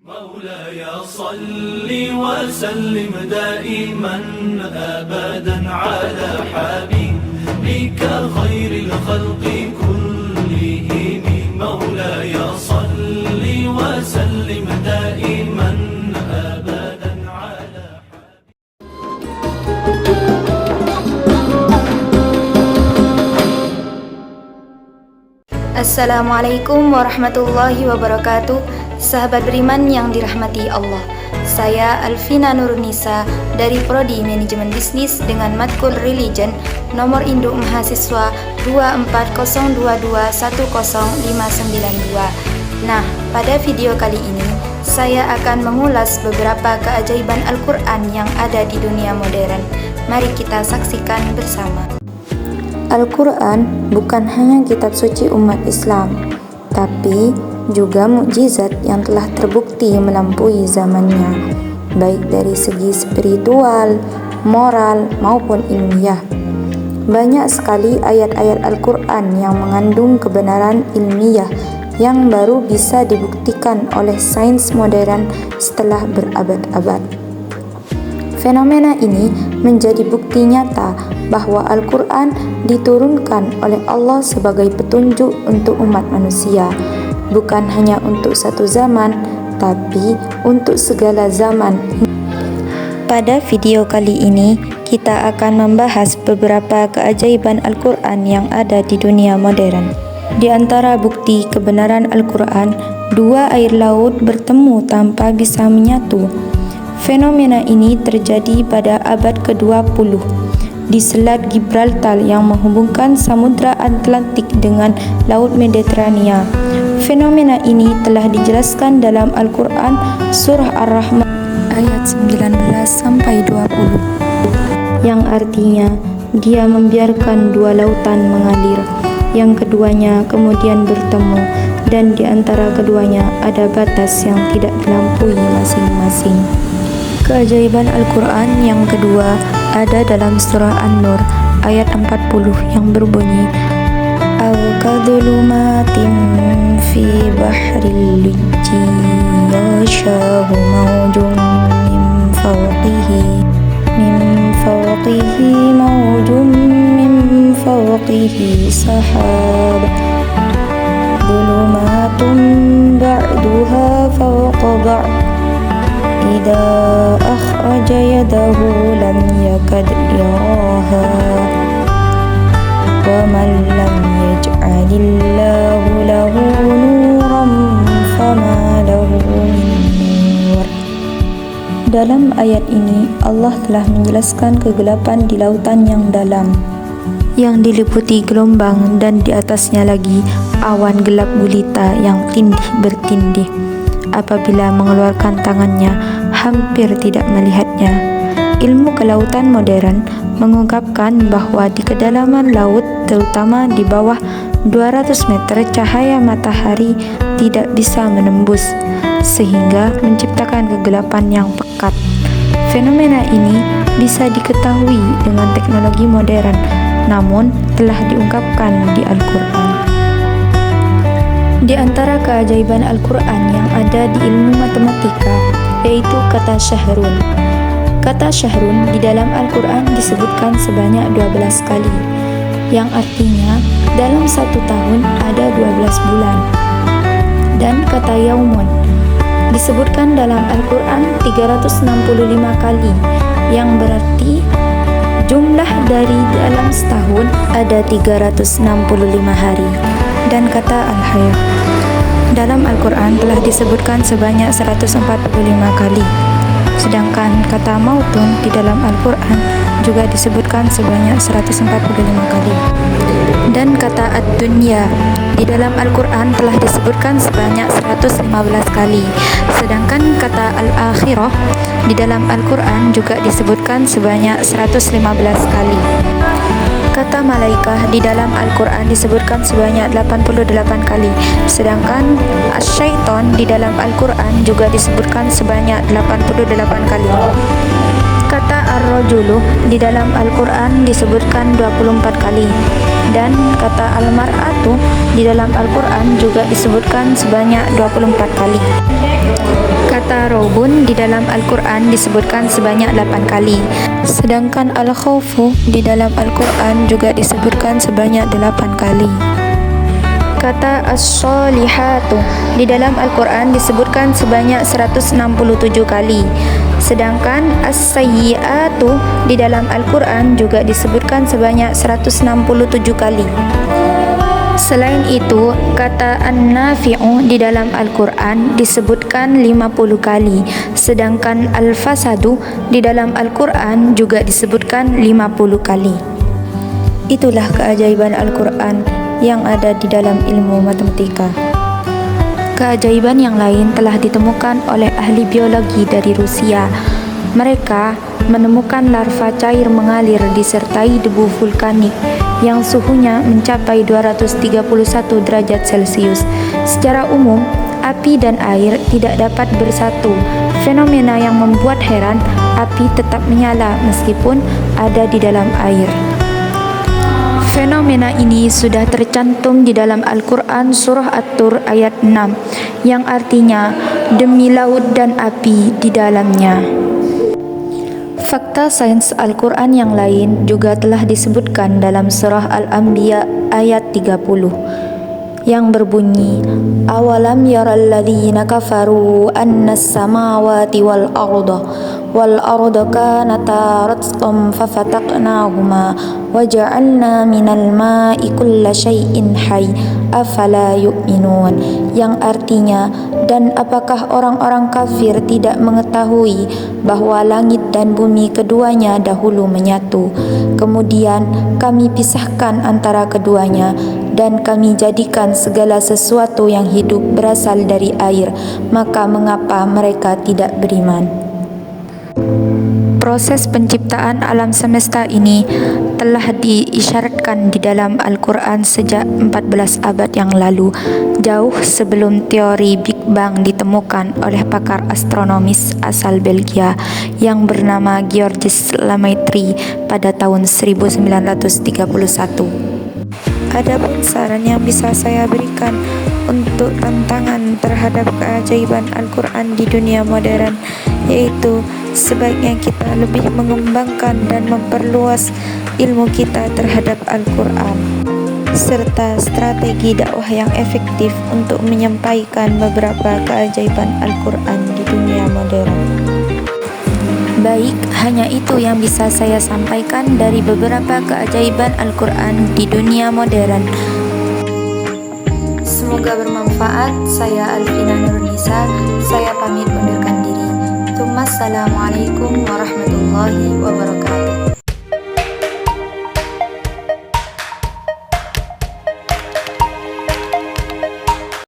مولاي صل وسلم دائما أبدا على حبيبك خير الخلق كلهم مولاي صل وسلم دائما أبدا على Assalamualaikum warahmatullahi wabarakatuh. Sahabat beriman yang dirahmati Allah, saya Alvina Nurunisa dari Prodi Manajemen Bisnis dengan matkul Religion, nomor induk mahasiswa 240210592. Nah, pada video kali ini saya akan mengulas beberapa keajaiban Al-Quran yang ada di dunia modern. Mari kita saksikan bersama. Al-Quran bukan hanya kitab suci umat Islam, tapi juga mukjizat yang telah terbukti melampaui zamannya, baik dari segi spiritual, moral, maupun ilmiah. Banyak sekali ayat-ayat Al-Quran yang mengandung kebenaran ilmiah yang baru bisa dibuktikan oleh sains modern setelah berabad-abad. Fenomena ini menjadi bukti nyata bahwa Al-Quran diturunkan oleh Allah sebagai petunjuk untuk umat manusia, bukan hanya untuk satu zaman, tapi untuk segala zaman. Pada video kali ini, kita akan membahas beberapa keajaiban Al-Quran yang ada di dunia modern. Di antara bukti kebenaran Al-Quran, dua air laut bertemu tanpa bisa menyatu. Fenomena ini terjadi pada abad ke-20 di Selat Gibraltar yang menghubungkan Samudra Atlantik dengan Laut Mediterania. Fenomena ini telah dijelaskan dalam Al-Quran Surah Ar-Rahman ayat 19-20, yang artinya Dia membiarkan dua lautan mengalir, yang keduanya kemudian bertemu, dan di antara keduanya ada batas yang tidak dilampaui masing-masing. Keajaiban Al-Quran yang kedua ada dalam surah An-Nur ayat 40 yang berbunyi aw kadhulumatin fi bahril lujji yashahu mawjun min fawqihi sahab dhulumatun ba'duha fawqa ba'd idza akhraja yadahu lam yakad yaraha wa man lam yaj'alillahu lahu nuran fama lahu min nur. Dalam ayat ini Allah telah menjelaskan kegelapan di lautan yang dalam yang diliputi gelombang, dan di atasnya lagi awan gelap gulita yang tindih bertindih. Apabila mengeluarkan tangannya, hampir tidak melihatnya. Ilmu kelautan modern mengungkapkan bahwa di kedalaman laut, terutama di bawah 200 meter, cahaya matahari tidak bisa menembus, sehingga menciptakan kegelapan yang pekat. Fenomena ini bisa diketahui dengan teknologi modern, namun telah diungkapkan di Al-Quran. Di antara keajaiban Al-Quran yang ada di ilmu matematika, yaitu kata syahrun. Kata syahrun di dalam Al-Quran disebutkan sebanyak 12 kali, yang artinya dalam satu tahun ada 12 bulan. Dan kata yaumun disebutkan dalam Al-Quran 365 kali, yang berarti jumlah dari dalam setahun ada 365 hari. Dan kata al-hayat dalam Al-Quran telah disebutkan sebanyak 145 kali. Sedangkan kata mautun di dalam Al-Quran juga disebutkan sebanyak 145 kali. Dan kata ad-dunya di dalam Al-Quran telah disebutkan sebanyak 115 kali. Sedangkan kata al-akhirah di dalam Al-Quran juga disebutkan sebanyak 115 kali. Kata malaikah di dalam Al-Quran disebutkan sebanyak 88 kali. Sedangkan syaitan di dalam Al-Quran juga disebutkan sebanyak 88 kali. Kata ar-rajulu di dalam Al-Quran disebutkan 24 kali. Dan kata al-mar'atu di dalam Al-Quran juga disebutkan sebanyak 24 kali. Kata robun di dalam Al-Quran disebutkan sebanyak 8 kali. Sedangkan al-khawfu di dalam Al-Quran juga disebutkan sebanyak 8 kali. Kata as-solihatu di dalam Al-Quran disebutkan sebanyak 167 kali. Sedangkan as-sayyiatu di dalam Al-Quran juga disebutkan sebanyak 167 kali. Selain itu, kata an-nafi'u di dalam Al-Quran disebutkan 50 kali. Sedangkan al-fasadu di dalam Al-Quran juga disebutkan 50 kali. Itulah keajaiban Al-Quran yang ada di dalam ilmu matematika. Keajaiban yang lain telah ditemukan oleh ahli biologi dari Rusia. Mereka menemukan larva cair mengalir disertai debu vulkanik yang suhunya mencapai 231 derajat Celcius. Secara umum, api dan air tidak dapat bersatu. Fenomena yang membuat heran, api tetap menyala meskipun ada di dalam air. Fenomena ini sudah tercantum di dalam Al-Quran Surah At-Tur ayat 6 yang artinya demi laut dan api di dalamnya. Fakta sains Al-Quran yang lain juga telah disebutkan dalam Surah Al-Anbiya ayat 30 yang berbunyi, awalam yaralladzina kafaru annas samawati wal arda kanata ratqan fafataqnahuma waja'alna minal ma'i kulla syai'in hayy afala yu'minun, yang artinya, dan apakah orang-orang kafir tidak mengetahui bahwa langit dan bumi keduanya dahulu menyatu, kemudian kami pisahkan antara keduanya, dan kami jadikan segala sesuatu yang hidup berasal dari air, maka mengapa mereka tidak beriman? Proses penciptaan alam semesta ini telah diisyaratkan di dalam Al-Quran sejak 14 abad yang lalu, jauh sebelum teori Big Bang ditemukan oleh pakar astronomis asal Belgia yang bernama Georges Lemaître pada tahun 1931. Adapun saran yang bisa saya berikan untuk tantangan terhadap keajaiban Al-Quran di dunia modern, yaitu sebaiknya kita lebih mengembangkan dan memperluas ilmu kita terhadap Al-Quran, serta strategi dakwah yang efektif untuk menyampaikan beberapa keajaiban Al-Quran di dunia modern. Baik, hanya itu yang bisa saya sampaikan dari beberapa keajaiban Al-Quran di dunia modern. Semoga bermanfaat. Saya Alvina Nurnisa. Saya pamit undurkan diri. Assalamualaikum warahmatullahi wabarakatuh.